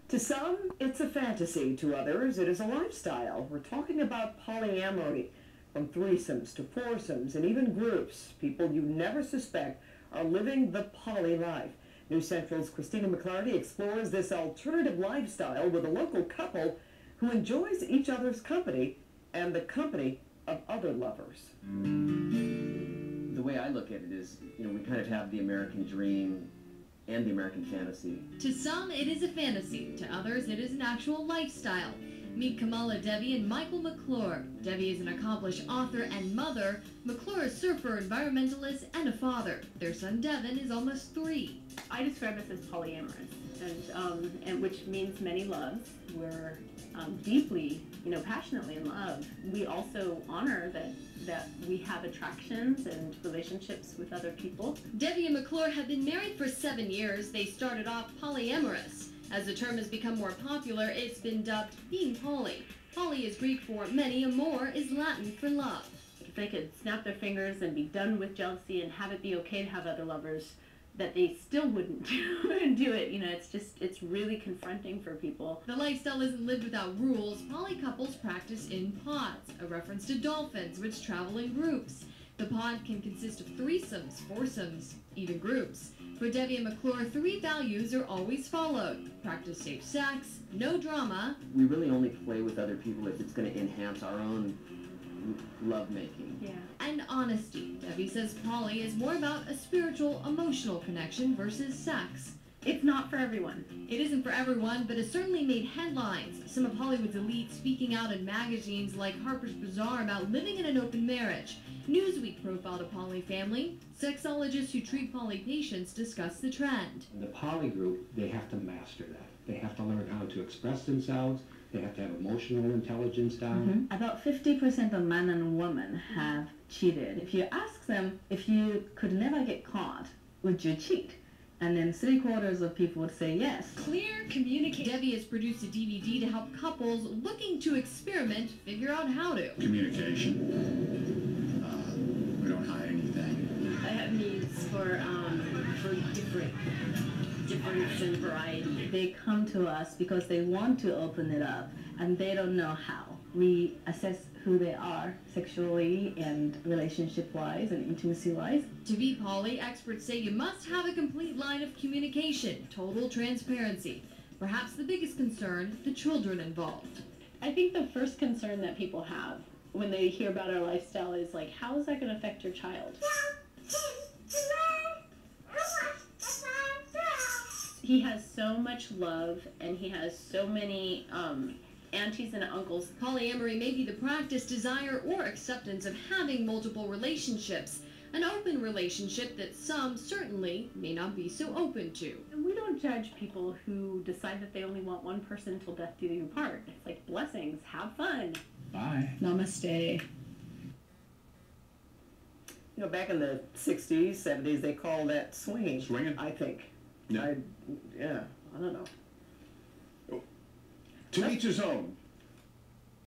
To some, it's a fantasy. To others, it is a lifestyle. We're talking about polyamory. From threesomes to foursomes and even groups, people you never suspect are living the poly life. News Central's Christina McClarty explores this alternative lifestyle with a local couple who enjoys each other's company and the company of other lovers. The way I look at it is, we kind of have the American dream and the American fantasy. To some, it is a fantasy. To others, it is an actual lifestyle. Meet Kamala Devi and Michael McClure. Devi is an accomplished author and mother. McClure is a surfer, environmentalist, and a father. Their son Devin is almost 3. I describe us as polyamorous, and which means many loves. We're deeply, passionately in love. We also honor that we have attractions and relationships with other people. Devi and McClure have been married for 7 years. They started off polyamorous. As the term has become more popular, it's been dubbed being poly. Poly is Greek for many, amor is Latin for love. If they could snap their fingers and be done with jealousy and have it be okay to have other lovers, that they still wouldn't do it. It's really confronting for people. The lifestyle isn't lived without rules. Poly couples practice in pods, a reference to dolphins, which travel in groups. The pod can consist of threesomes, foursomes, even groups. For Devi and McClure, 3 values are always followed. Practice safe sex, no drama. We really only play with other people if it's going to enhance our own lovemaking. Yeah. And honesty. Devi says poly is more about a spiritual, emotional connection versus sex. It's not for everyone. It isn't for everyone, but it certainly made headlines. Some of Hollywood's elite speaking out in magazines like Harper's Bazaar about living in an open marriage. Newsweek profiled a poly family. Sexologists who treat poly patients discuss the trend. In the poly group, they have to master that. They have to learn how to express themselves. They have to have emotional intelligence down. About 50% of men and women have cheated. If you ask them, if you could never get caught, would you cheat? And then 3/4 of people would say yes. Clear communication. Devi has produced a DVD to help couples looking to experiment figure out how to. Communication. We don't hide anything. I have needs for difference and variety. They come to us because they want to open it up, and they don't know how. We assess who they are sexually and relationship-wise and intimacy-wise. To be poly, experts say you must have a complete line of communication, total transparency. Perhaps the biggest concern, the children involved. I think the first concern that people have when they hear about our lifestyle is like, how is that going to affect your child? He has so much love, and he has so many aunties and uncles. Polyamory may be the practice, desire, or acceptance of having multiple relationships. An open relationship that some certainly may not be so open to. And we don't judge people who decide that they only want one person until death do you part. It's like blessings. Have fun. Bye. Namaste. Back in the 60s, 70s, they called that swinging. Swinging? I think. Yeah. I don't know. To each his own.